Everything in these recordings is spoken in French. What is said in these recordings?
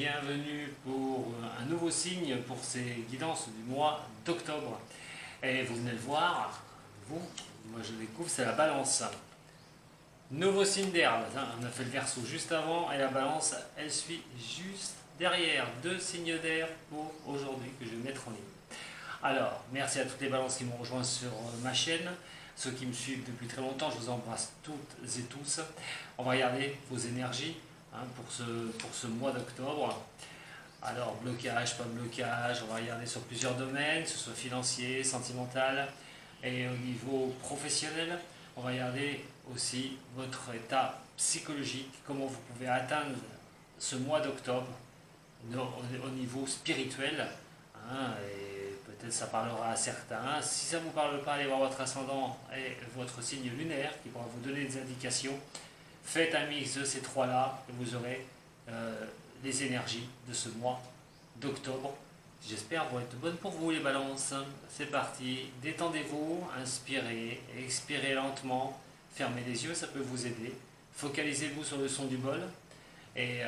bienvenue pour un nouveau signe pour ces guidances du mois d'octobre. Et vous venez le voir, moi je découvre, c'est la balance. Nouveau signe d'herbe, on a fait le verso juste avant et la balance elle suit juste derrière. Deux signes d'air pour aujourd'hui que je vais mettre en ligne. Alors, merci à toutes les balances qui m'ont rejoint sur ma chaîne. Ceux qui me suivent depuis très longtemps, je vous embrasse toutes et tous. On va regarder vos énergies pour ce mois d'octobre. Alors, blocage, pas blocage, on va regarder sur plusieurs domaines, que ce soit financier, sentimental et au niveau professionnel. On va regarder aussi votre état psychologique, comment vous pouvez atteindre ce mois d'octobre au niveau spirituel. Et peut-être ça parlera à certains. Si ça ne vous parle pas, allez voir votre ascendant et votre signe lunaire qui pourra vous donner des indications. Faites un mix de ces trois-là et vous aurez les énergies de ce mois d'octobre. J'espère vont être bonnes pour vous les balances. C'est parti, détendez-vous, inspirez, expirez lentement, fermez les yeux, ça peut vous aider. Focalisez-vous sur le son du bol et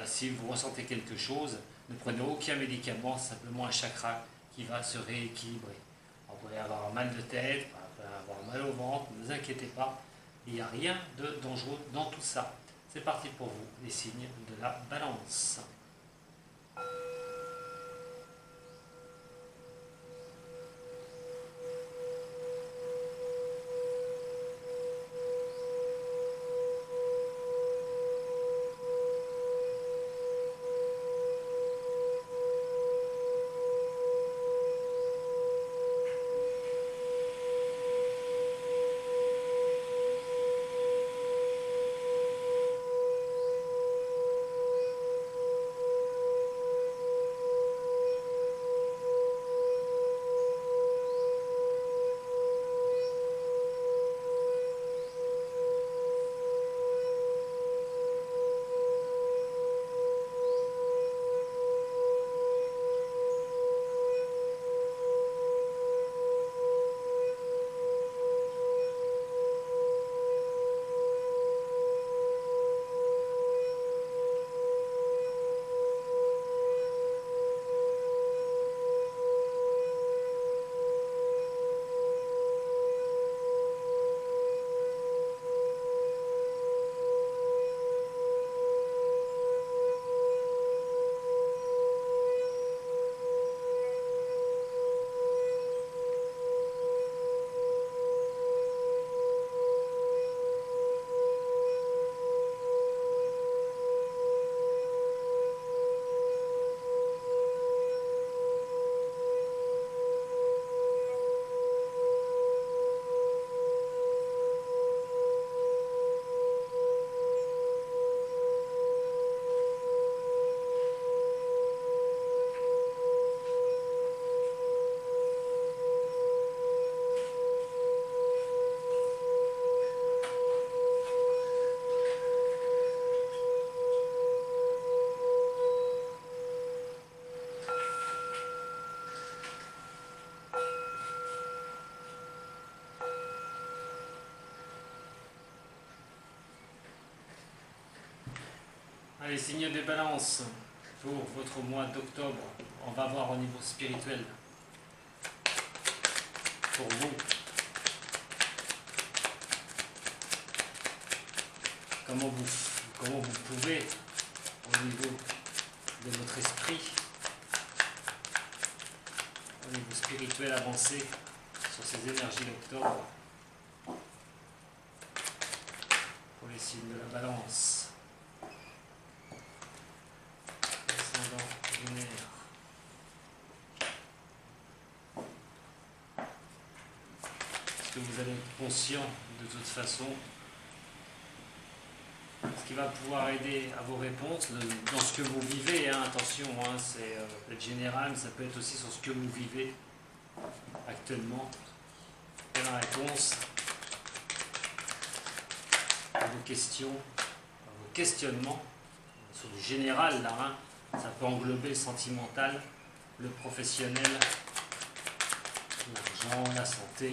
si vous ressentez quelque chose, ne prenez aucun médicament, simplement un chakra qui va se rééquilibrer. Vous pouvez avoir mal de tête, vous pouvez avoir mal au ventre, ne vous inquiétez pas, il n'y a rien de dangereux dans tout ça. C'est parti pour vous, les signes de la balance. Allez, signe des balances pour votre mois d'octobre. On va voir au niveau spirituel. Pour vous. Comment vous pouvez, au niveau de votre esprit, au niveau spirituel, avancer sur ces énergies d'octobre pour les signes de la balance. Lunaire. Est-ce que vous allez être conscient de toute façon ce qui va pouvoir aider à vos réponses dans ce que vous vivez, attention, c'est peut-être général, mais ça peut être aussi sur ce que vous vivez actuellement. Et la réponse à vos questions, à vos questionnements, sur du général là, ça peut englober le sentimental, le professionnel, l'argent, la santé.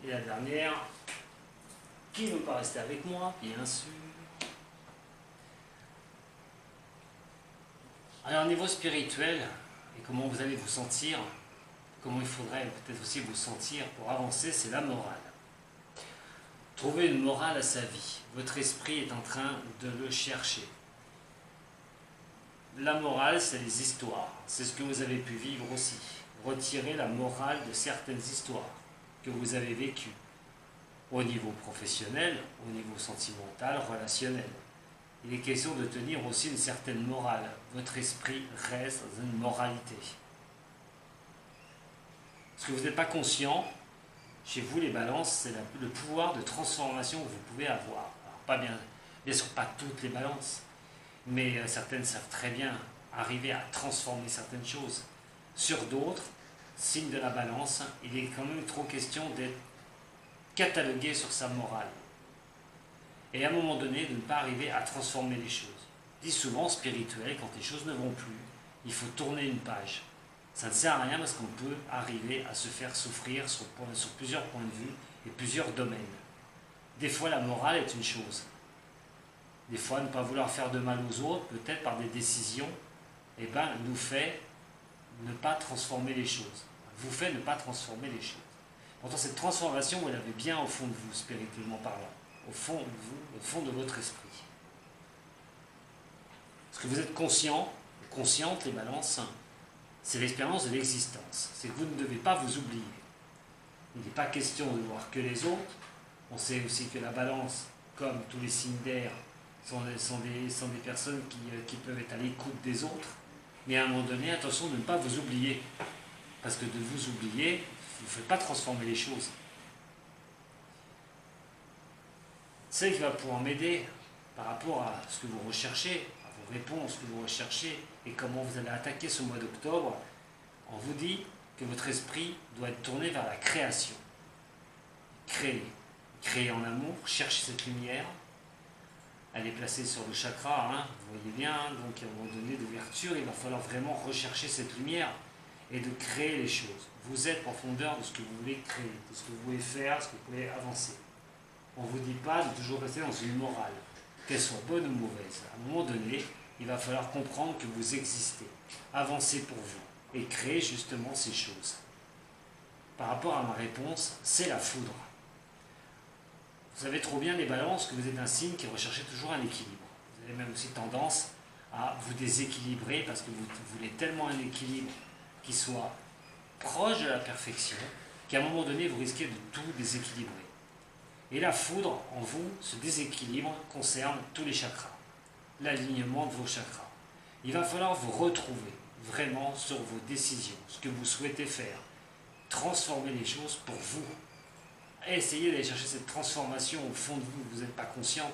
Et la dernière, qui ne veut pas rester avec moi, bien sûr. Alors, au niveau spirituel, et comment vous allez vous sentir, comment il faudrait peut-être aussi vous sentir pour avancer, c'est la morale. Trouver une morale à sa vie. Votre esprit est en train de le chercher. La morale, c'est les histoires. C'est ce que vous avez pu vivre aussi. Retirer la morale de certaines histoires que vous avez vécues. Au niveau professionnel, au niveau sentimental, relationnel. Il est question de tenir aussi une certaine morale. Votre esprit reste dans une moralité. Ce que vous n'êtes pas conscient, chez vous les balances, c'est le pouvoir de transformation que vous pouvez avoir. Alors, pas bien sûr pas toutes les balances, mais certaines savent très bien arriver à transformer certaines choses. Sur d'autres, signe de la balance, il est quand même trop question d'être catalogué sur sa morale. Et à un moment donné, de ne pas arriver à transformer les choses. Je dis souvent spirituel, quand les choses ne vont plus, il faut tourner une page. Ça ne sert à rien parce qu'on peut arriver à se faire souffrir sur plusieurs points de vue et plusieurs domaines. Des fois, la morale est une chose. Des fois, ne pas vouloir faire de mal aux autres, peut-être par des décisions, nous fait ne pas transformer les choses. Vous fait ne pas transformer les choses. Pourtant, cette transformation, vous l'avez bien au fond de vous, spirituellement parlant. Au fond de vous, au fond de votre esprit. Parce que vous êtes conscient, consciente, les balances, c'est l'expérience de l'existence. C'est que vous ne devez pas vous oublier. Il n'est pas question de voir que les autres. On sait aussi que la balance, comme tous les signes d'air, sont des personnes qui peuvent être à l'écoute des autres. Mais à un moment donné, attention de ne pas vous oublier. Parce que de vous oublier, vous ne faites pas transformer les choses. C'est qui va pouvoir m'aider par rapport à ce que vous recherchez, à vos réponses que vous recherchez et comment vous allez attaquer ce mois d'octobre. On vous dit que votre esprit doit être tourné vers la création. Créer en amour, chercher cette lumière. Elle est placée sur le chakra, vous voyez bien, donc à un moment donné d'ouverture, il va falloir vraiment rechercher cette lumière et de créer les choses. Vous êtes profondeur de ce que vous voulez créer, de ce que vous voulez faire, ce que vous voulez avancer. On ne vous dit pas de toujours rester dans une morale, qu'elle soit bonne ou mauvaise. À un moment donné, il va falloir comprendre que vous existez, avancer pour vous et créer justement ces choses. Par rapport à ma réponse, c'est la foudre. Vous savez trop bien, les balances, que vous êtes un signe qui recherchez toujours un équilibre. Vous avez même aussi tendance à vous déséquilibrer parce que vous voulez tellement un équilibre qui soit proche de la perfection qu'à un moment donné, vous risquez de tout déséquilibrer. Et la foudre, en vous, ce déséquilibre concerne tous les chakras, l'alignement de vos chakras. Il va falloir vous retrouver vraiment sur vos décisions, ce que vous souhaitez faire, transformer les choses pour vous. Essayez d'aller chercher cette transformation au fond de vous, vous n'êtes pas conscient,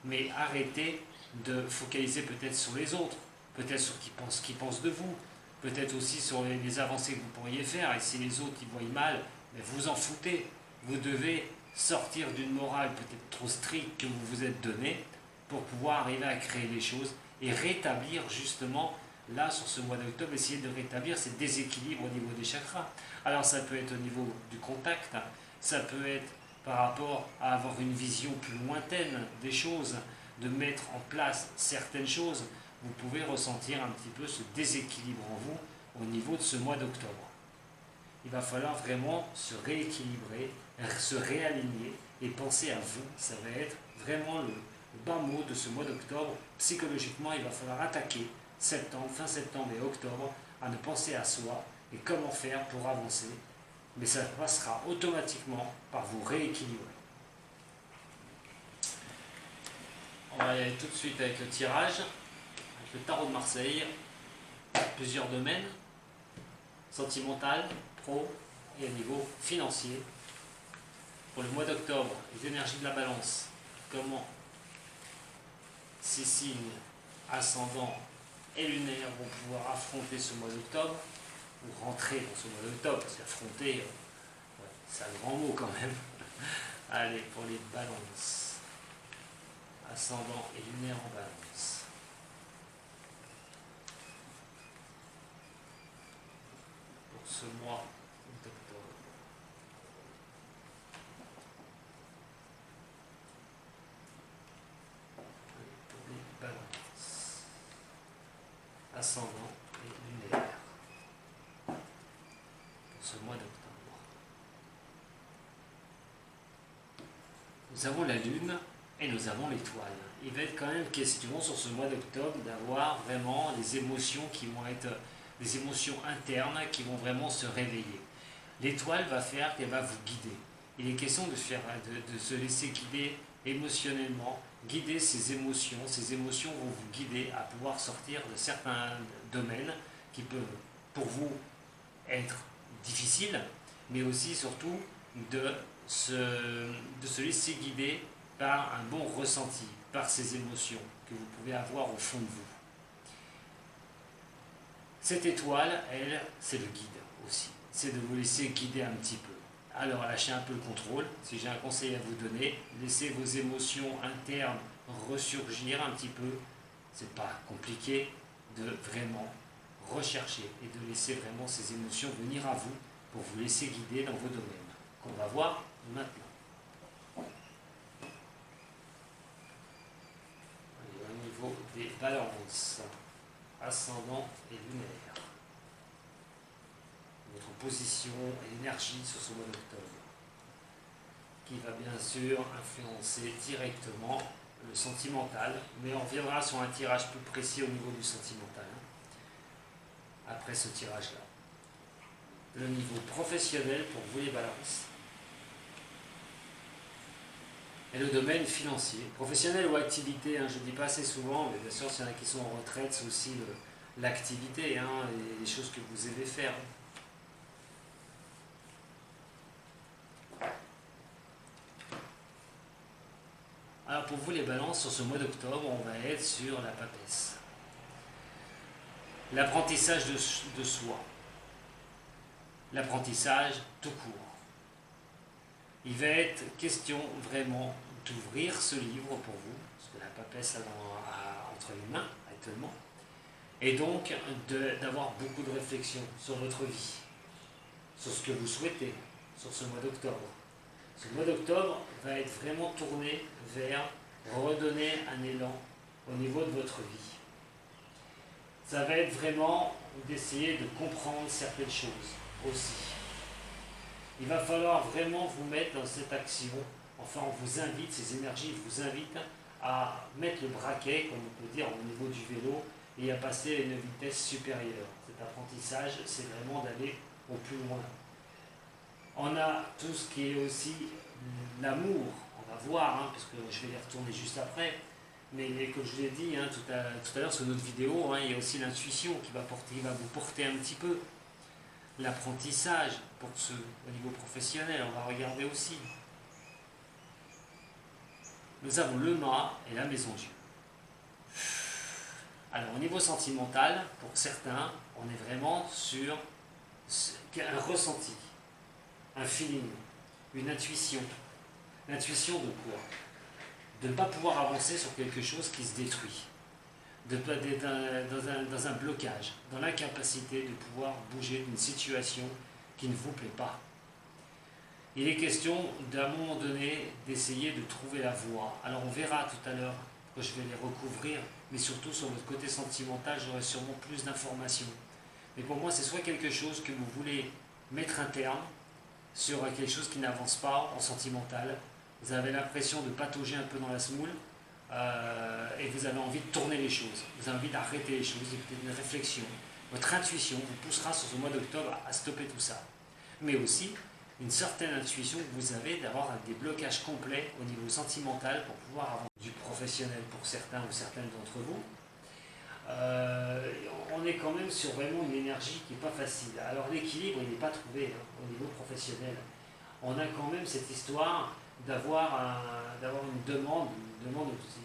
mais arrêtez de focaliser peut-être sur les autres, peut-être sur ce qu'ils pensent de vous, peut-être aussi sur les avancées que vous pourriez faire, et si les autres y voient mal, mais vous en foutez. Vous devez sortir d'une morale peut-être trop stricte que vous vous êtes donnée pour pouvoir arriver à créer les choses et rétablir justement, là sur ce mois d'octobre, essayer de rétablir ces déséquilibres au niveau des chakras. Alors ça peut être au niveau du contact, ça peut être par rapport à avoir une vision plus lointaine des choses, de mettre en place certaines choses. Vous pouvez ressentir un petit peu ce déséquilibre en vous au niveau de ce mois d'octobre. Il va falloir vraiment se rééquilibrer, se réaligner et penser à vous. Ça va être vraiment le bas mot de ce mois d'octobre. Psychologiquement, il va falloir attaquer septembre, fin septembre et octobre, à ne penser à soi et comment faire pour avancer. Mais ça passera automatiquement par vous rééquilibrer. On va aller tout de suite avec le tirage, avec le tarot de Marseille, plusieurs domaines, sentimental, pro et à niveau financier. Pour le mois d'octobre, les énergies de la balance, comment ces signes ascendants et lunaires vont pouvoir affronter ce mois d'octobre, ou rentrer dans ce mois d'octobre, parce qu'affronter, c'est un grand mot quand même. Allez, pour les balances, ascendant et lunaire en balance. Pour ce mois d'octobre. Allez, pour les balances. ascendant et lunaire pour ce mois d'octobre. Nous avons la lune et nous avons l'étoile. Il va être quand même question sur ce mois d'octobre d'avoir vraiment des émotions qui vont être des émotions internes qui vont vraiment se réveiller. L'étoile va faire qu'elle va vous guider. Il est question de se laisser guider émotionnellement, guider ses émotions. Ces émotions vont vous guider à pouvoir sortir de certains domaines qui peuvent pour vous être difficiles, mais aussi surtout de se laisser guider par un bon ressenti, par ces émotions que vous pouvez avoir au fond de vous. Cette étoile, elle, c'est le guide aussi. C'est de vous laisser guider un petit peu. Alors lâchez un peu le contrôle. Si j'ai un conseil à vous donner, laissez vos émotions internes ressurgir un petit peu. C'est pas compliqué de vraiment rechercher et de laisser vraiment ces émotions venir à vous pour vous laisser guider dans vos domaines, qu'on va voir maintenant. Allez, au niveau des balances, ascendant et lunaire. Votre position et énergie sur ce mois d'octobre, qui va bien sûr influencer directement le sentimental, mais on reviendra sur un tirage plus précis au niveau du sentimental, après ce tirage-là. Le niveau professionnel pour vous les balances, et le domaine financier, professionnel ou activité, je ne dis pas assez souvent, mais bien sûr s'il y en a qui sont en retraite, c'est aussi l'activité, et les choses que vous aimez faire. Alors pour vous les balances, sur ce mois d'octobre, on va être sur la papesse. L'apprentissage de soi. L'apprentissage tout court. Il va être question vraiment d'ouvrir ce livre pour vous, parce que la papesse a entre les mains actuellement, et donc d'avoir beaucoup de réflexion sur votre vie, sur ce que vous souhaitez, sur ce mois d'octobre. Ce mois d'octobre va être vraiment tourné vers redonner un élan au niveau de votre vie. Ça va être vraiment d'essayer de comprendre certaines choses aussi. Il va falloir vraiment vous mettre dans cette action. Enfin, on vous invite, ces énergies vous invitent à mettre le braquet, comme on peut dire, au niveau du vélo et à passer à une vitesse supérieure. Cet apprentissage, c'est vraiment d'aller au plus loin. On a tout ce qui est aussi l'amour, on va voir, parce que je vais les retourner juste après, mais comme je vous l'ai dit tout à l'heure sur notre vidéo, il y a aussi l'intuition qui va vous porter un petit peu. L'apprentissage pour ceux au niveau professionnel, on va regarder aussi. Nous avons le mât et la maison Dieu. Alors au niveau sentimental, pour certains, on est vraiment sur un ressenti, un feeling, une intuition. L'intuition de quoi? De ne pas pouvoir avancer sur quelque chose qui se détruit. D'être dans un blocage, dans l'incapacité de pouvoir bouger d'une situation qui ne vous plaît pas. Il est question d'un moment donné d'essayer de trouver la voie. Alors on verra tout à l'heure que je vais les recouvrir, mais surtout sur votre côté sentimental, j'aurai sûrement plus d'informations. Mais pour moi, c'est soit quelque chose que vous voulez mettre un terme sur quelque chose qui n'avance pas en sentimental. Vous avez l'impression de patauger un peu dans la semoule. Et vous avez envie de tourner les choses, vous avez envie d'arrêter les choses, d'écouter une réflexion. Votre intuition vous poussera sur ce mois d'octobre à stopper tout ça. Mais aussi, une certaine intuition que vous avez d'avoir des blocages complets au niveau sentimental pour pouvoir avoir du professionnel pour certains ou certaines d'entre vous. On est quand même sur vraiment une énergie qui n'est pas facile. Alors l'équilibre, il n'est pas trouvé au niveau professionnel. On a quand même cette histoire d'avoir une demande aussi,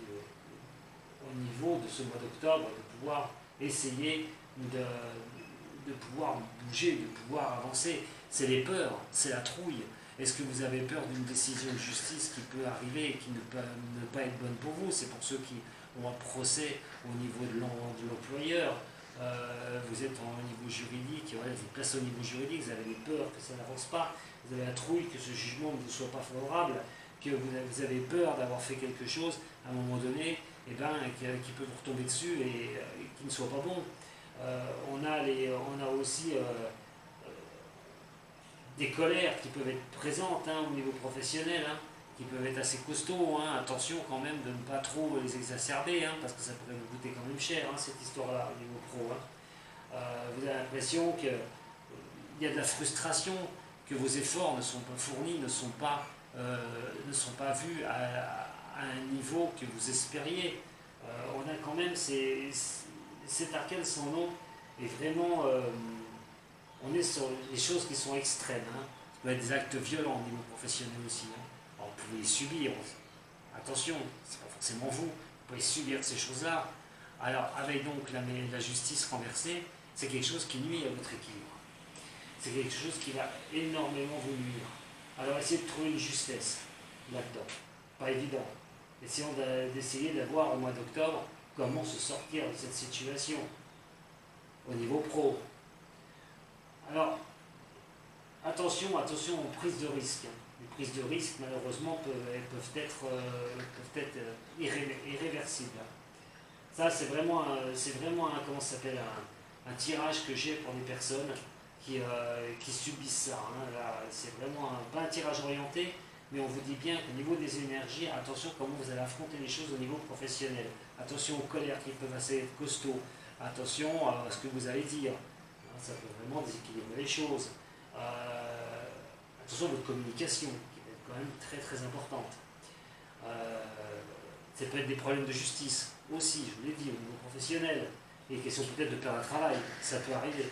au niveau de ce mois d'octobre, de pouvoir essayer de pouvoir bouger, de pouvoir avancer. C'est les peurs, c'est la trouille. Est-ce que vous avez peur d'une décision de justice qui peut arriver et qui ne peut ne pas être bonne pour vous? C'est pour ceux qui ont un procès au niveau de l'employeur. Vous êtes au niveau juridique, vous êtes placé au niveau juridique, vous avez peur que ça n'avance pas, vous avez la trouille que ce jugement ne vous soit pas favorable, que vous avez peur d'avoir fait quelque chose à un moment donné qui peut vous retomber dessus et qui ne soit pas bon. On a aussi des colères qui peuvent être présentes au niveau professionnel, qui peuvent être assez costauds. Attention quand même de ne pas trop les exacerber, parce que ça pourrait vous coûter quand même cher, cette histoire-là, au niveau pro. Vous avez l'impression qu'il y a de la frustration, que vos efforts ne sont pas fournis, ne sont pas vus à un niveau que vous espériez. On a quand même cet arcane sans nom, et vraiment, on est sur les choses qui sont extrêmes. Ça peut être des actes violents au niveau professionnel aussi. Alors, vous pouvez les subir. Attention, c'est pas forcément vous. Vous pouvez subir ces choses-là. Alors, avec donc la justice renversée, c'est quelque chose qui nuit à votre équilibre. C'est quelque chose qui va énormément vous nuire. Alors, essayez de trouver une justesse là-dedans. Pas évident. Essayons d'essayer d'avoir au mois d'octobre comment se sortir de cette situation au niveau pro. Alors, attention aux prises de risque. Les prises de risque, malheureusement, peuvent être irréversibles. Ça, c'est vraiment comment ça s'appelle, un tirage que j'ai pour les personnes qui subissent ça. C'est vraiment pas un tirage orienté, mais on vous dit bien qu'au niveau des énergies, attention comment vous allez affronter les choses au niveau professionnel. Attention aux colères qui peuvent assez être costauds. Attention à ce que vous allez dire. Ça peut vraiment déséquilibrer les choses. Attention à votre communication, qui peut être quand même très très importante. Ça peut être des problèmes de justice aussi, je vous l'ai dit, au niveau professionnel. Et question peut-être de perdre un travail, ça peut arriver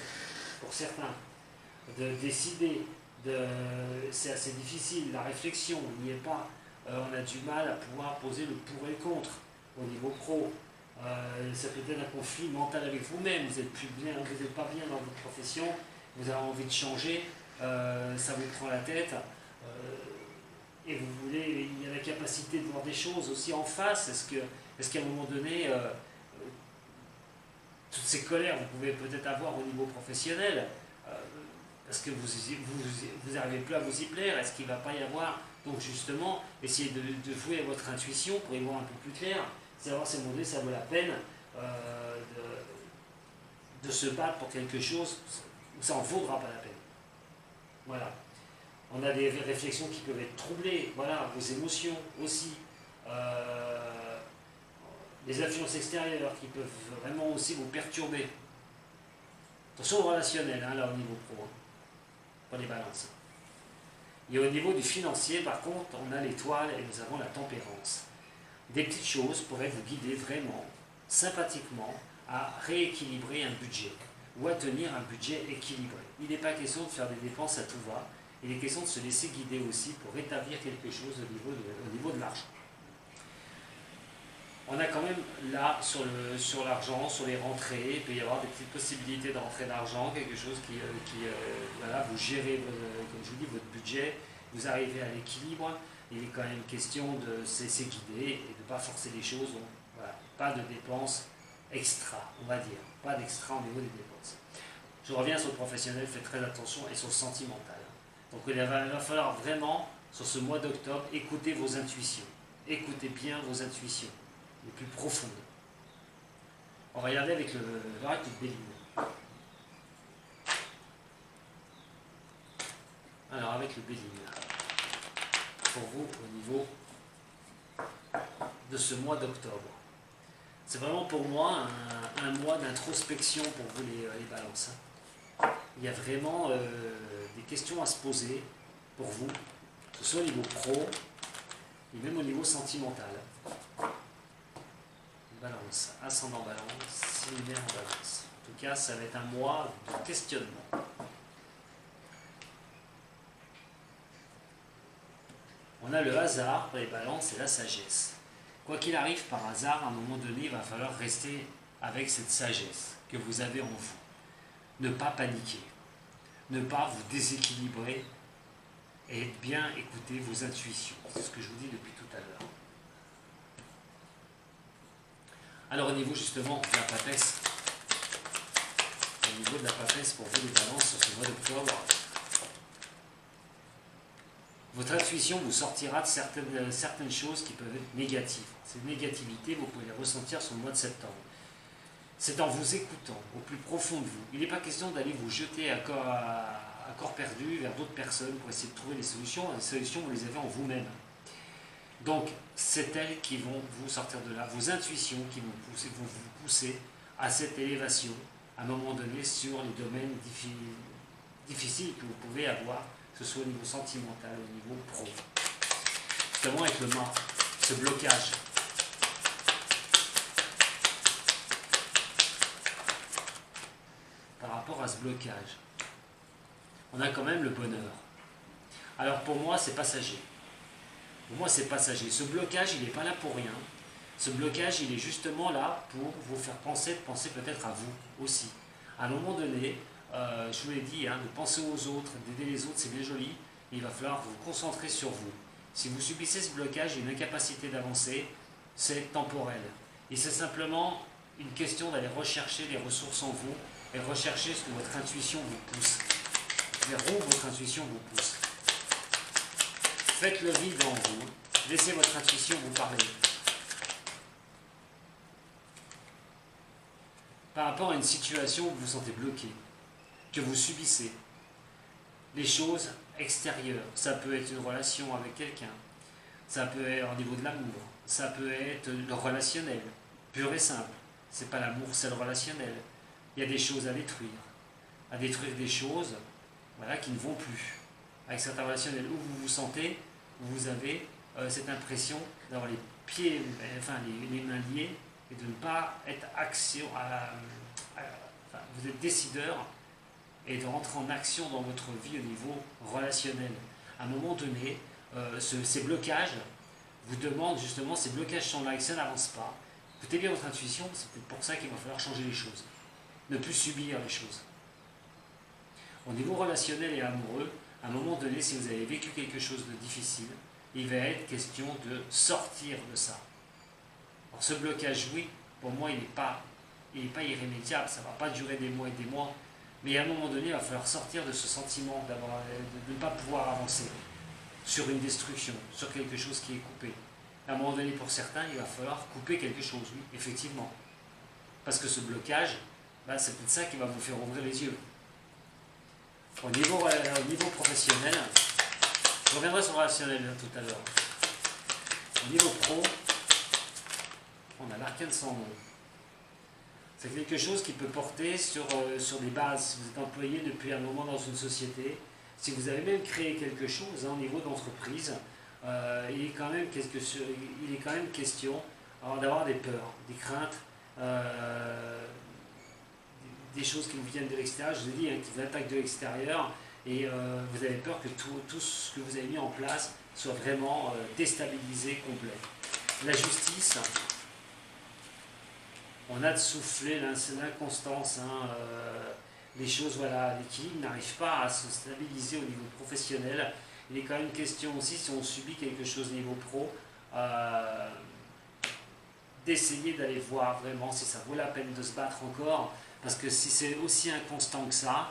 pour certains. De décider, c'est assez difficile, la réflexion n'y est pas. On a du mal à pouvoir poser le pour et le contre au niveau pro. Ça peut être un conflit mental avec vous-même, vous n'êtes pas bien dans votre profession, vous avez envie de changer, ça vous prend la tête, et il y a la capacité de voir des choses aussi en face. Est-ce qu'à un moment donné, toutes ces colères vous pouvez peut-être avoir au niveau professionnel, parce que vous n'arrivez plus à vous y plaire, est-ce qu'il ne va pas y avoir, donc justement, essayer de jouer à votre intuition pour y voir un peu plus clair, savoir si à un moment donné ça vaut la peine de se battre pour quelque chose où ça n'en vaudra pas la peine. Voilà. On a des réflexions qui peuvent être troublées, voilà, vos émotions aussi. Les influences extérieures qui peuvent vraiment aussi vous perturber. Attention au relationnel, là au niveau pro, pour les balances. Et au niveau du financier, par contre, on a l'étoile et nous avons la tempérance. Des petites choses pourraient vous guider vraiment, sympathiquement, à rééquilibrer un budget ou à tenir un budget équilibré. Il n'est pas question de faire des dépenses à tout va, il est question de se laisser guider aussi pour rétablir quelque chose au niveau de l'argent. On a quand même là, sur l'argent, sur les rentrées, il peut y avoir des petites possibilités de rentrée d'argent, quelque chose voilà, vous gérez, comme je vous dis, votre budget, vous arrivez à l'équilibre. Il est quand même question de se laisser guider et de ne pas forcer les choses. Donc, voilà, pas de dépenses extra, on va dire, pas d'extra au niveau des dépenses. Je reviens sur le professionnel, faites très attention, et sur le sentimental. Donc il va falloir vraiment, sur ce mois d'octobre, écouter vos intuitions. Écoutez bien vos intuitions les plus profondes. On va regarder avec l'oracle de Béline. Alors avec le Béline, pour vous au niveau de ce mois d'octobre. C'est vraiment pour moi un mois d'introspection pour vous les balances. Il y a vraiment des questions à se poser pour vous, que ce soit au niveau pro et même au niveau sentimental. Balance, ascendant balance, lunaire en balance. En tout cas, ça va être un mois de questionnement. On a le hasard pour les balances et la sagesse. Quoi qu'il arrive par hasard, à un moment donné, il va falloir rester avec cette sagesse que vous avez en vous. Ne pas paniquer, ne pas vous déséquilibrer et bien écouter vos intuitions. C'est ce que je vous dis depuis tout à l'heure. Alors au niveau justement de la papesse, pour vous les balances sur ce mois d'octobre, votre intuition vous sortira de certaines choses qui peuvent être négatives. Ces négativités, vous pouvez les ressentir sur le mois de septembre. C'est en vous écoutant au plus profond de vous. Il n'est pas question d'aller vous jeter à corps perdu vers d'autres personnes pour essayer de trouver des solutions. Les solutions, vous les avez en vous-même. Donc, c'est elles qui vont vous sortir de là, vos intuitions qui vont vous pousser à cette élévation, à un moment donné, sur les domaines difficiles que vous pouvez avoir, que ce soit au niveau sentimental, au niveau pro. Notamment avec le mât, ce blocage. Par rapport à ce blocage, on a quand même le bonheur. Alors pour moi, c'est passager. Pour moi, c'est passager. Ce blocage, il n'est pas là pour rien. Ce blocage, il est justement là pour vous faire penser peut-être à vous aussi. À un moment donné, je vous l'ai dit, de penser aux autres, d'aider les autres, c'est bien joli. Il va falloir vous concentrer sur vous. Si vous subissez ce blocage et une incapacité d'avancer, c'est temporel. Et c'est simplement une question d'aller rechercher les ressources en vous et rechercher ce que votre intuition vous pousse. Vers où votre intuition vous pousse. Faites le vide en vous. Laissez votre intuition vous parler. Par rapport à une situation où vous vous sentez bloqué, que vous subissez, les choses extérieures, ça peut être une relation avec quelqu'un, ça peut être au niveau de l'amour, ça peut être le relationnel, pur et simple. C'est pas l'amour, c'est le relationnel. Il y a des choses à détruire des choses, voilà, qui ne vont plus. Avec certains relationnels où vous vous sentez, où vous avez cette impression d'avoir les pieds, enfin les mains liées, et de ne pas être vous êtes décideur et de rentrer en action dans votre vie au niveau relationnel. À un moment donné, ces blocages vous demandent justement, ces blocages sont là et que ça n'avance pas. Écoutez bien votre intuition, c'est peut-être pour ça qu'il va falloir changer les choses. Ne plus subir les choses. Au niveau relationnel et amoureux, à un moment donné, si vous avez vécu quelque chose de difficile, il va être question de sortir de ça. Alors ce blocage, oui, pour moi, il n'est pas irrémédiable, ça ne va pas durer des mois et des mois, mais à un moment donné, il va falloir sortir de ce sentiment de ne pas pouvoir avancer sur une destruction, sur quelque chose qui est coupé. À un moment donné, pour certains, il va falloir couper quelque chose, oui, effectivement. Parce que ce blocage, c'est peut-être ça qui va vous faire ouvrir les yeux. Au niveau professionnel, je reviendrai sur le relationnel tout à l'heure. Au niveau pro, on a l'arcane sans nom. C'est quelque chose qui peut porter sur des bases. Si vous êtes employé depuis un moment dans une société, si vous avez même créé quelque chose au niveau d'entreprise, il est quand même question d'avoir des peurs, des craintes, des choses qui vous viennent de l'extérieur. Je vous ai dit, qui vous attaquent de l'extérieur, et vous avez peur que tout ce que vous avez mis en place soit vraiment déstabilisé, complet. La justice, on a de souffler l'inconstance, les choses, voilà, l'équilibre n'arrive pas à se stabiliser au niveau professionnel. Il est quand même question aussi, si on subit quelque chose au niveau pro, d'essayer d'aller voir vraiment si ça vaut la peine de se battre encore, parce que si c'est aussi inconstant que ça,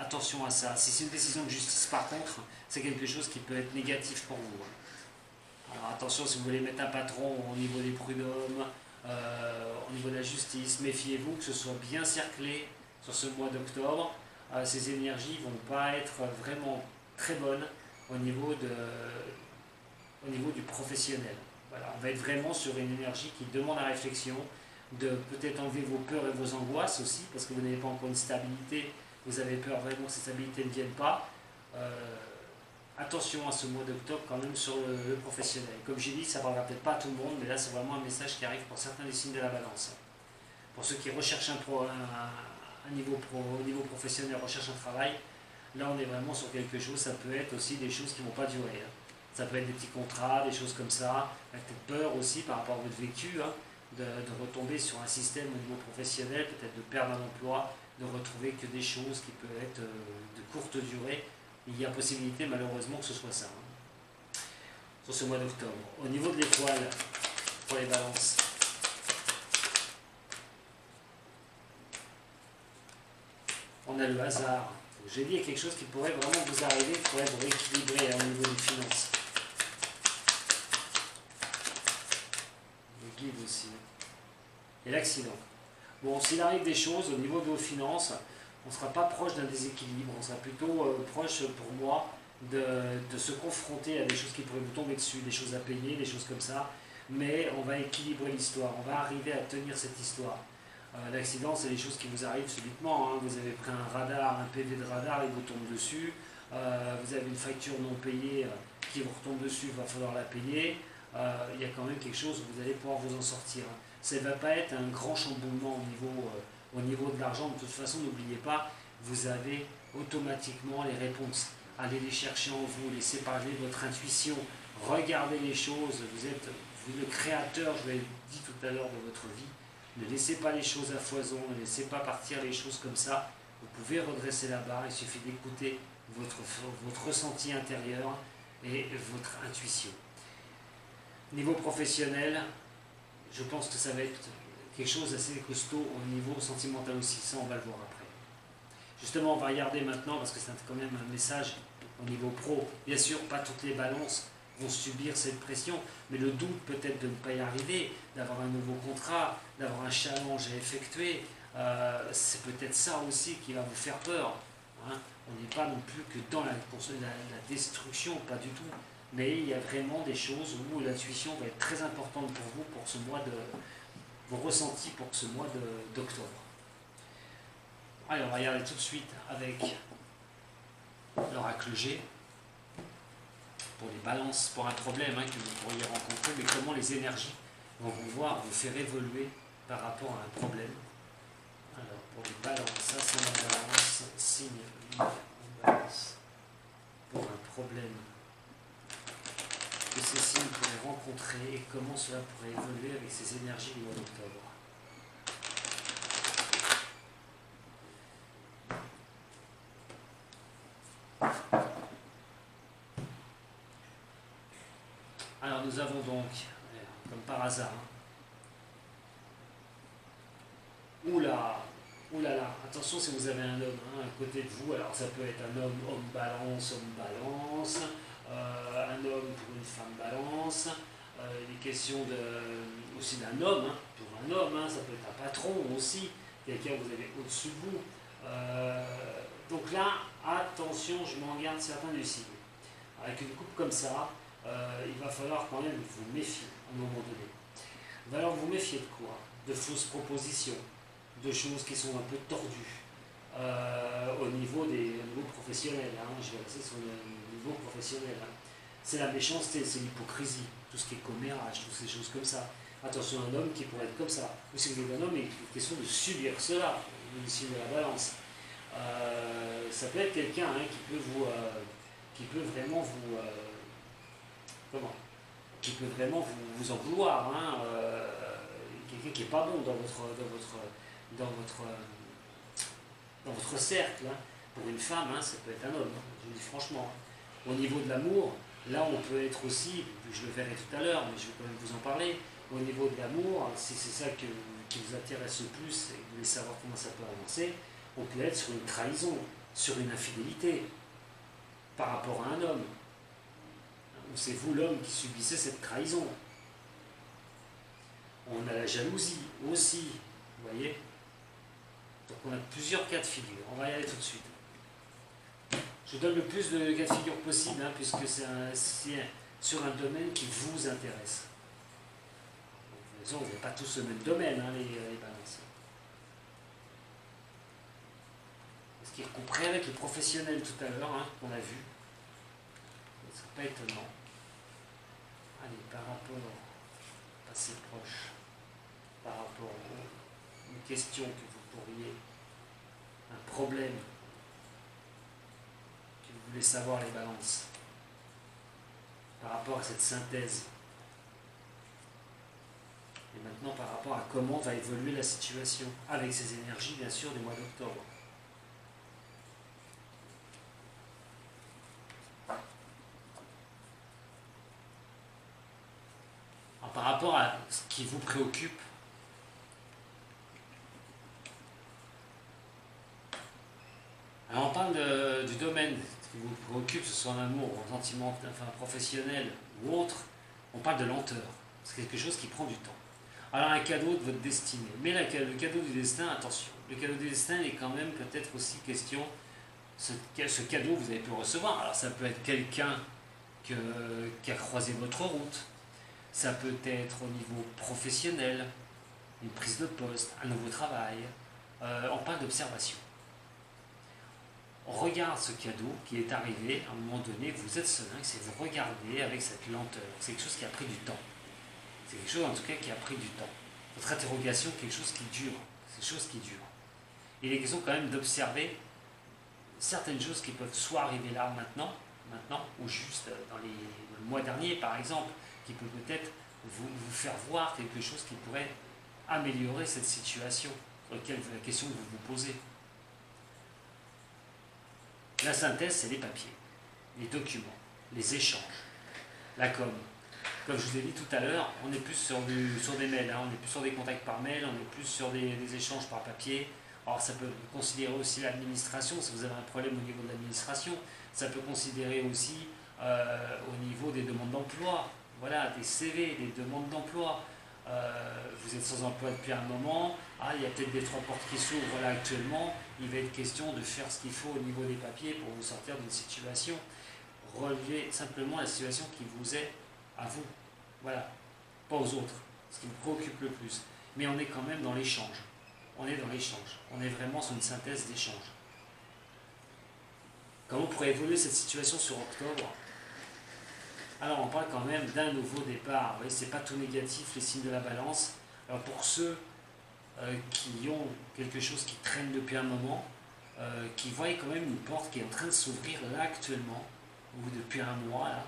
attention à ça. Si c'est une décision de justice par contre, c'est quelque chose qui peut être négatif pour vous. Alors attention, si vous voulez mettre un patron au niveau des prud'hommes, au niveau de la justice, méfiez-vous que ce soit bien cerclé sur ce mois d'octobre. Ces énergies ne vont pas être vraiment très bonnes au niveau du professionnel. Voilà, on va être vraiment sur une énergie qui demande la réflexion, de peut-être enlever vos peurs et vos angoisses aussi, parce que vous n'avez pas encore une stabilité, vous avez peur vraiment que cette stabilité ne vienne pas. Attention à ce mois d'octobre quand même sur le professionnel. Comme j'ai dit, ça ne parlera peut-être pas à tout le monde, mais là c'est vraiment un message qui arrive pour certains des signes de la balance. Pour ceux qui recherchent un niveau au niveau professionnel, recherchent un travail, là on est vraiment sur quelque chose. Ça peut être aussi des choses qui ne vont pas durer. Ça peut être des petits contrats, des choses comme ça, avec peut-être peur aussi par rapport à votre vécu, de retomber sur un système au niveau professionnel, peut-être de perdre un emploi, de retrouver que des choses qui peuvent être de courte durée. Il y a possibilité malheureusement que ce soit ça, sur ce mois d'octobre. Au niveau de l'étoile, pour les balances, on a le hasard. J'ai dit, il y a quelque chose qui pourrait vraiment vous arriver, qui pourrait vous rééquilibrer au niveau des finances. Le guide aussi. Et l'accident. Bon, s'il arrive des choses au niveau de vos finances, on ne sera pas proche d'un déséquilibre, on sera plutôt proche pour moi de se confronter à des choses qui pourraient vous tomber dessus, des choses à payer, des choses comme ça, mais on va équilibrer l'histoire, on va arriver à tenir cette histoire. L'accident, c'est des choses qui vous arrivent subitement, hein. Vous avez pris un radar, un PV de radar, il vous tombe dessus, vous avez une facture non payée qui vous retombe dessus, il va falloir la payer, il y a quand même quelque chose où vous allez pouvoir vous en sortir, hein. Ça ne va pas être un grand chamboulement au niveau de l'argent. De toute façon, n'oubliez pas, vous avez automatiquement les réponses. Allez les chercher en vous, laissez parler votre intuition, regardez les choses, vous êtes le créateur, je l'ai dit tout à l'heure, de votre vie. Ne laissez pas les choses à foison, ne laissez pas partir les choses comme ça. Vous pouvez redresser la barre, il suffit d'écouter votre ressenti intérieur et votre intuition. Niveau professionnel, je pense que ça va être quelque chose d'assez costaud au niveau sentimental aussi, ça on va le voir après. Justement, on va regarder maintenant, parce que c'est quand même un message au niveau pro. Bien sûr, pas toutes les balances vont subir cette pression, mais le doute peut-être de ne pas y arriver, d'avoir un nouveau contrat, d'avoir un challenge à effectuer, c'est peut-être ça aussi qui va vous faire peur, hein. On n'est pas non plus que dans la destruction, pas du tout. Mais il y a vraiment des choses où l'intuition va être très importante pour vous, pour ce mois de vos ressentis pour ce mois d'octobre. Allez, on va regarder tout de suite avec l'oracle G pour les balances, pour un problème que vous pourriez rencontrer, mais comment les énergies vont vous faire évoluer par rapport à un problème. Alors, pour les balances, ça c'est la balance, signe balance pour un problème que ces signes pourraient rencontrer et comment cela pourrait évoluer avec ces énergies du mois d'octobre. Alors nous avons donc, comme par hasard, oula là, attention si vous avez un homme à côté de vous, alors ça peut être un homme balance, un homme pour une femme balance, il est question aussi d'un homme, pour un homme, ça peut être un patron aussi, quelqu'un que vous avez au-dessus de vous. Donc là, attention, je m'en garde certains du signe. Avec une coupe comme ça, il va falloir quand même vous méfier à un moment donné. Il va falloir vous méfier de quoi? De fausses propositions, de choses qui sont un peu tordues au niveau professionnel. Je vais rester sur le niveau professionnel. C'est la méchanceté, c'est l'hypocrisie, tout ce qui est commérage, toutes ces choses comme ça. Attention, un homme qui pourrait être comme ça. Ou si vous êtes un homme, il est question de subir cela, ici de la balance. Ça peut être quelqu'un qui peut vraiment vous en vouloir, quelqu'un qui n'est pas bon dans votre cercle. Pour une femme, ça peut être un homme, je vous dis franchement. Au niveau de l'amour, là on peut être aussi, je le verrai tout à l'heure, mais je vais quand même vous en parler, au niveau de l'amour, si c'est ça qui vous intéresse le plus et que vous voulez savoir comment ça peut avancer, on peut être sur une trahison, sur une infidélité par rapport à un homme. Ou c'est vous l'homme qui subissez cette trahison. On a la jalousie aussi, vous voyez. Donc on a plusieurs cas de figure. On va y aller tout de suite. Je donne le plus de cas de figure possible, puisque c'est sur un domaine qui vous intéresse. De toute façon, vous n'avez pas tous le même domaine, les balances. Ce qui est compris avec le professionnel tout à l'heure, qu'on a vu. Ce ne serait pas étonnant. Allez, par rapport à passé proche, par rapport à une question que vous pourriez, un problème que vous voulez savoir, les balances, par rapport à cette synthèse. Et maintenant par rapport à comment va évoluer la situation, avec ces énergies bien sûr du mois d'octobre. Par rapport à ce qui vous préoccupe, alors on parle du domaine qui vous préoccupe, que ce soit en amour, en sentiment, professionnel ou autre, on parle de lenteur. C'est quelque chose qui prend du temps. Alors un cadeau de votre destinée. Mais le cadeau du destin, attention, le cadeau du destin est quand même peut-être aussi question, ce cadeau vous avez pu recevoir. Alors ça peut être quelqu'un qui a croisé votre route, ça peut être au niveau professionnel, une prise de poste, un nouveau travail. On parle d'observation. On regarde ce cadeau qui est arrivé, à un moment donné, vous êtes serein, c'est vous regardez avec cette lenteur. C'est quelque chose qui a pris du temps. C'est quelque chose en tout cas qui a pris du temps. Votre interrogation, quelque chose qui dure. C'est quelque chose qui dure. Il est question quand même d'observer certaines choses qui peuvent soit arriver là maintenant, ou juste dans le mois dernier par exemple, qui peut peut-être vous faire voir quelque chose qui pourrait améliorer cette situation sur laquelle la question que vous vous posez. La synthèse, c'est les papiers, les documents, les échanges, la com. Comme je vous ai dit tout à l'heure, on est plus sur des mails, on est plus sur des contacts par mail, on est plus sur des échanges par papier. Alors ça peut considérer aussi l'administration, si vous avez un problème au niveau de l'administration, ça peut considérer aussi au niveau des demandes d'emploi, voilà, des CV, des demandes d'emploi. Vous êtes sans emploi depuis un moment, il y a peut-être des 3 portes qui s'ouvrent là actuellement, il va être question de faire ce qu'il faut au niveau des papiers pour vous sortir d'une situation, relever simplement la situation qui vous est à vous, voilà, pas aux autres, ce qui vous préoccupe le plus. Mais on est quand même dans l'échange, on est vraiment sur une synthèse d'échange. Comment pourrait évoluer cette situation sur octobre? Alors on parle quand même d'un nouveau départ. Vous voyez, c'est pas tout négatif les signes de la balance. Alors pour ceux qui ont quelque chose qui traîne depuis un moment, qui voient quand même une porte qui est en train de s'ouvrir là actuellement, ou depuis un mois là,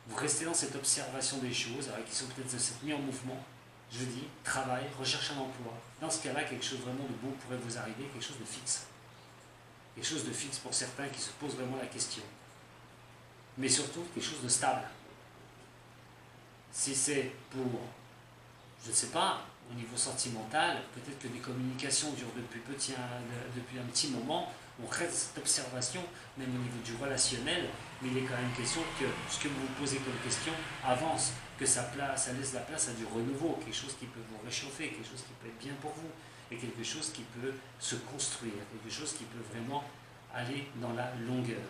vous restez dans cette observation des choses, alors qui sont peut-être mis en mouvement, je dis, travail, recherche un emploi. Dans ce cas-là, quelque chose vraiment de beau pourrait vous arriver, quelque chose de fixe. Quelque chose de fixe pour certains qui se posent vraiment la question. Mais surtout, quelque chose de stable. Si c'est pour, je ne sais pas, au niveau sentimental, peut-être que des communications durent depuis un petit moment, on reste cette observation, même au niveau du relationnel, mais il est quand même question que ce que vous vous posez comme question avance, que ça laisse la place à du renouveau, quelque chose qui peut vous réchauffer, quelque chose qui peut être bien pour vous, et quelque chose qui peut se construire, quelque chose qui peut vraiment aller dans la longueur.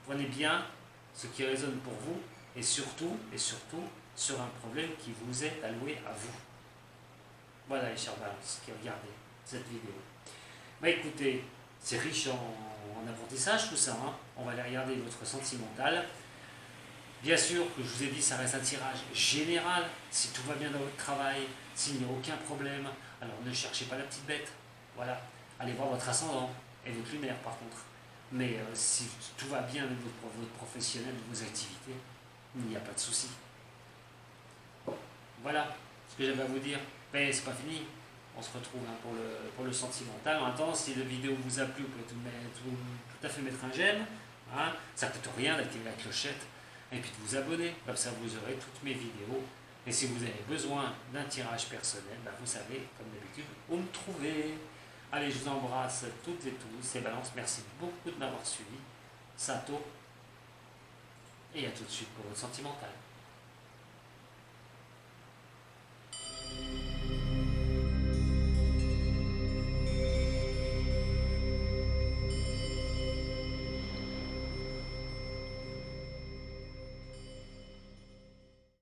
Prenez bien ce qui résonne pour vous, et surtout, sur un problème qui vous est alloué à vous. Voilà les chers balances qui regardez cette vidéo. Écoutez, c'est riche en apprentissage tout ça, on va aller regarder votre sentimental. Bien sûr, que je vous ai dit, ça reste un tirage général. Si tout va bien dans votre travail, s'il n'y a aucun problème, alors ne cherchez pas la petite bête. Voilà, allez voir votre ascendant et votre lunaire par contre. Mais si tout va bien avec votre professionnel, vos activités, il n'y a pas de souci. Voilà ce que j'avais à vous dire. Mais c'est pas fini. On se retrouve pour le sentimental. En attendant, si la vidéo vous a plu, vous pouvez tout à fait mettre un j'aime. Ça ne coûte rien d'activer la clochette et puis de vous abonner. Comme ça, vous aurez toutes mes vidéos. Et si vous avez besoin d'un tirage personnel, vous savez, comme d'habitude, où me trouver. Allez, je vous embrasse toutes et tous. C'est Balance. Merci beaucoup de m'avoir suivi. Sato. Et à tout de suite pour votre sentimental.